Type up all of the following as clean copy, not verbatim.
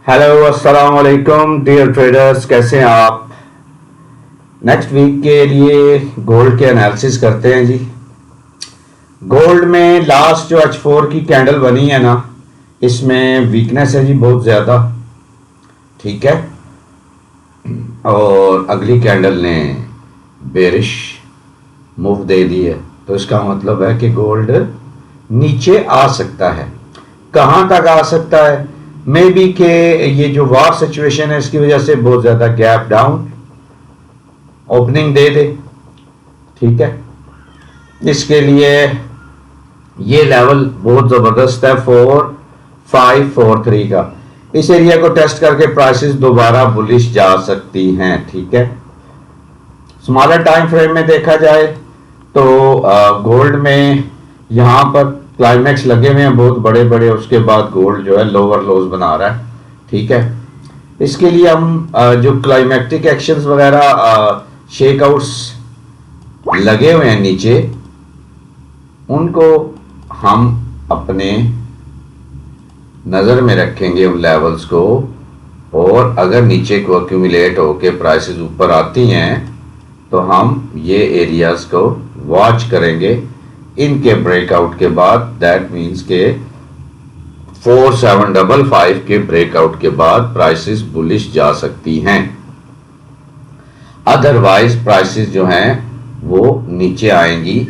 Hello अस्सलाम वालेकुम dear traders, कैसे हैं आप। नेक्स्ट वीक के लिए गोल्ड के एनालिसिस करते हैं जी। गोल्ड में लास्ट जो H4 की कैंडल बनी है ना, इसमें वीकनेस है जी बहुत ज़्यादा। ठीक है, और अगली कैंडल ने बेरिश मूव दे दी है, तो इसका मतलब है कि गोल्ड नीचे आ सकता है। कहाँ तक आ सकता है? मे बी के ये जो वार सिचुएशन है इसकी वजह से बहुत ज़्यादा गैप डाउन ओपनिंग दे दे। ठीक है, इसके लिए ये लेवल बहुत ज़बरदस्त है 4543 का। इस एरिया को टेस्ट करके प्राइसेस दोबारा बुलिश जा सकती हैं। ठीक है, स्मॉलर टाइम फ्रेम में देखा जाए तो गोल्ड में यहाँ पर क्लाइमैक्स लगे हुए हैं बहुत बड़े बड़े, उसके बाद गोल्ड जो है लोअर लोज बना रहा है। ठीक है, इसके लिए हम जो क्लाइमैक्टिक एक्शंस वगैरह शेकआउट्स लगे हुए हैं नीचे, उनको हम अपने नज़र में रखेंगे उन लेवल्स को, और अगर नीचे को एक्यूमुलेट होके प्राइसेस ऊपर आती हैं तो हम ये एरियाज को वॉच करेंगे इनके ब्रेकआउट के बाद। दैट मीन्स के 4755 के ब्रेकआउट के बाद प्राइसेस बुलिश जा सकती हैं। अदरवाइज प्राइसेस जो हैं वो नीचे आएंगी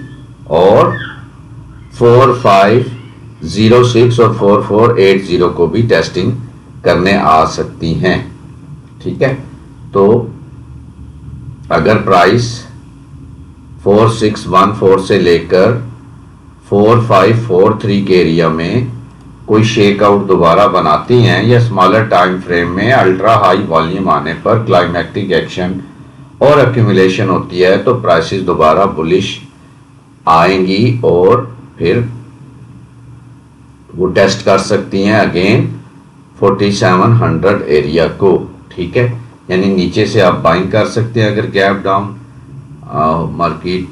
और 4506 और 4480 को भी टेस्टिंग करने आ सकती हैं। ठीक है, तो अगर प्राइस 4614 से लेकर 4543 के एरिया में कोई शेकआउट दोबारा बनाती हैं या स्मॉलर टाइम फ्रेम में अल्ट्रा हाई वॉल्यूम आने पर क्लाइमैक्टिक एक्शन और एक्यूमुलेशन होती है, तो प्राइसेस दोबारा बुलिश आएंगी और फिर वो टेस्ट कर सकती हैं अगेन 4700 एरिया को। ठीक है, यानी नीचे से आप बाइंग कर सकते हैं अगर गैप डाउन मार्केट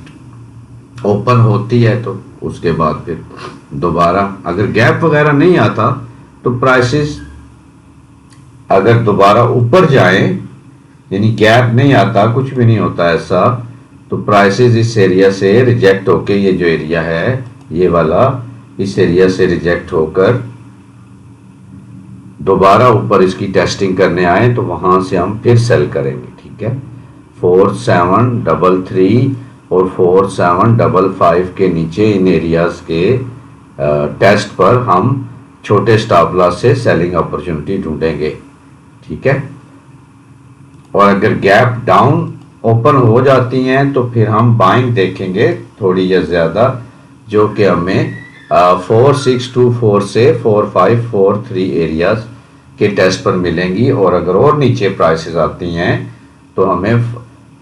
ओपन होती है, तो उसके बाद फिर दोबारा अगर गैप वगैरह नहीं आता तो प्राइसेस अगर दोबारा ऊपर जाए, यानी गैप नहीं आता, कुछ भी नहीं होता ऐसा, तो प्राइसेस इस एरिया से रिजेक्ट होके, ये जो एरिया है ये वाला, इस एरिया से रिजेक्ट होकर दोबारा ऊपर इसकी टेस्टिंग करने आए तो वहां से हम फिर सेल करेंगे। ठीक है, 4733 और 4755 के नीचे इन एरियाज के टेस्ट पर हम छोटे स्टॉप लॉस से सेलिंग अपॉर्चुनिटी ढूंढेंगे। ठीक है, और अगर गैप डाउन ओपन हो जाती हैं तो फिर हम बाइंग देखेंगे थोड़ी या ज़्यादा, जो कि हमें 4624 से 4543 एरियाज के टेस्ट पर मिलेंगी। और अगर और नीचे प्राइसेस आती हैं तो हमें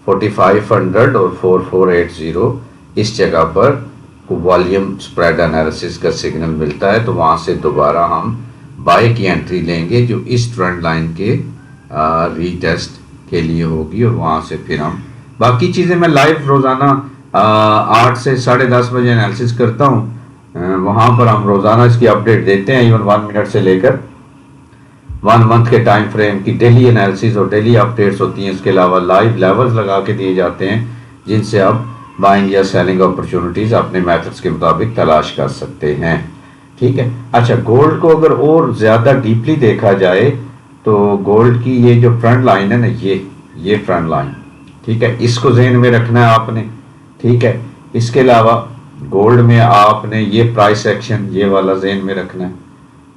4500 और 4480 इस जगह पर वॉल्यूम स्प्रेड एनालिसिस का सिग्नल मिलता है, तो वहाँ से दोबारा हम बाय की एंट्री लेंगे जो इस ट्रेंड लाइन के रीटेस्ट के लिए होगी, और वहाँ से फिर हम बाकी चीज़ें मैं लाइव रोज़ाना 8 से 10:30 बजे एनालिसिस करता हूँ। वहाँ पर हम रोज़ाना इसकी अपडेट देते हैं, इवन 1 मिनट से लेकर 1 मंथ के टाइम फ्रेम की डेली एनालिसिस और डेली अपडेट्स होती हैं। इसके अलावा लाइव लेवल्स लगा के दिए जाते हैं जिनसे आप बाइंग या सेलिंग अपॉर्चुनिटीज़ अपने मेथड्स के मुताबिक तलाश कर सकते हैं। ठीक है, अच्छा, गोल्ड को अगर और ज़्यादा डीपली देखा जाए तो गोल्ड की ये जो फ्रंट लाइन है ना, ये फ्रंट लाइन, ठीक है, इसको जहन में रखना है आपने। ठीक है, इसके अलावा गोल्ड में आपने ये प्राइस एक्शन ये वाला जहन में रखना है।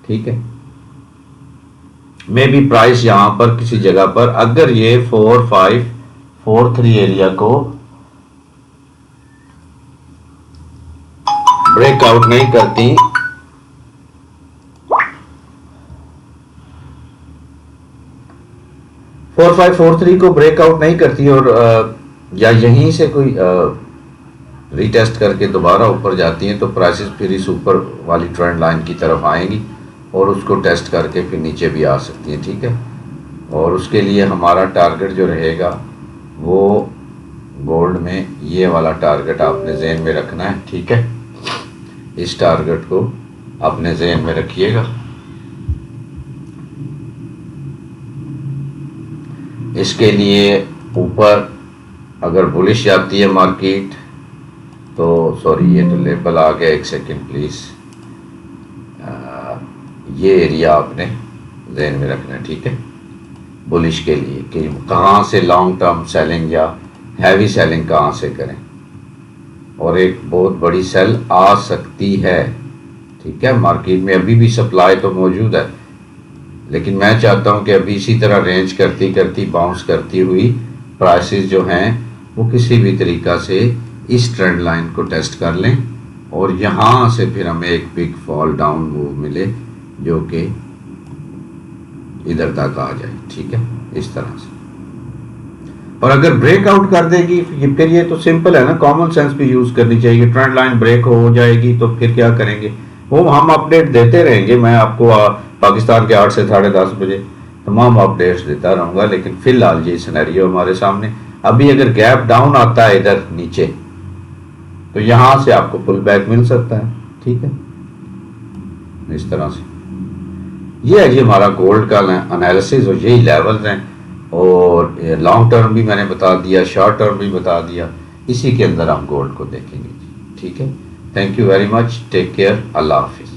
ठीक है, मे बी प्राइस यहाँ पर किसी जगह पर अगर ये 4543 एरिया को ब्रेकआउट नहीं करती, 4543 को ब्रेकआउट नहीं करती और या यहीं से कोई रीटेस्ट करके दोबारा ऊपर जाती हैं, तो प्राइसेस फिर इस ऊपर वाली ट्रेंड लाइन की तरफ आएंगी और उसको टेस्ट करके फिर नीचे भी आ सकती हैं। ठीक है, और उसके लिए हमारा टारगेट जो रहेगा वो गोल्ड में ये वाला टारगेट आपने जहन में रखना है। ठीक है, इस टारगेट को अपने जहन में रखिएगा। इसके लिए ऊपर अगर बुलिश जाती है मार्केट तो, सॉरी ये तो लेबल आ गया, एक सेकंड प्लीज़, ये एरिया आपने जहन में रखना है, ठीक है, बुलिश के लिए कि कहाँ से लॉन्ग टर्म सेलिंग या हैवी सेलिंग कहाँ से करें, और एक बहुत बड़ी सेल आ सकती है, ठीक है। मार्केट में अभी भी सप्लाई तो मौजूद है, लेकिन मैं चाहता हूँ कि अभी इसी तरह रेंज करती करती बाउंस करती हुई प्राइसेस जो हैं वो किसी भी तरीक़ा से इस ट्रेंड लाइन को टेस्ट कर लें और यहाँ से फिर हमें एक बिग फॉल डाउन मूव मिले जो कि इधर तक आ जाए, ठीक है, इस तरह से। और अगर ब्रेकआउट कर देगी फिर ये तो सिंपल है ना, कॉमन सेंस भी यूज़ करनी चाहिए। ट्रेंड लाइन ब्रेक हो जाएगी तो फिर क्या करेंगे, वो हम अपडेट देते रहेंगे। मैं आपको पाकिस्तान के 8 से 10:30 बजे तमाम अपडेट्स देता रहूँगा, लेकिन फिलहाल ये सिनेरियो हमारे सामने। अभी अगर गैप डाउन आता है इधर नीचे तो यहाँ से आपको पुल बैक मिल सकता है, ठीक है, इस तरह से। ये है जी हमारा गोल्ड का एनालिसिस, और यही लेवल्स हैं, और लॉन्ग टर्म भी मैंने बता दिया, शॉर्ट टर्म भी बता दिया। इसी के अंदर हम गोल्ड को देखेंगे, ठीक है। Thank you very much, take care, अल्लाह हाफिज़।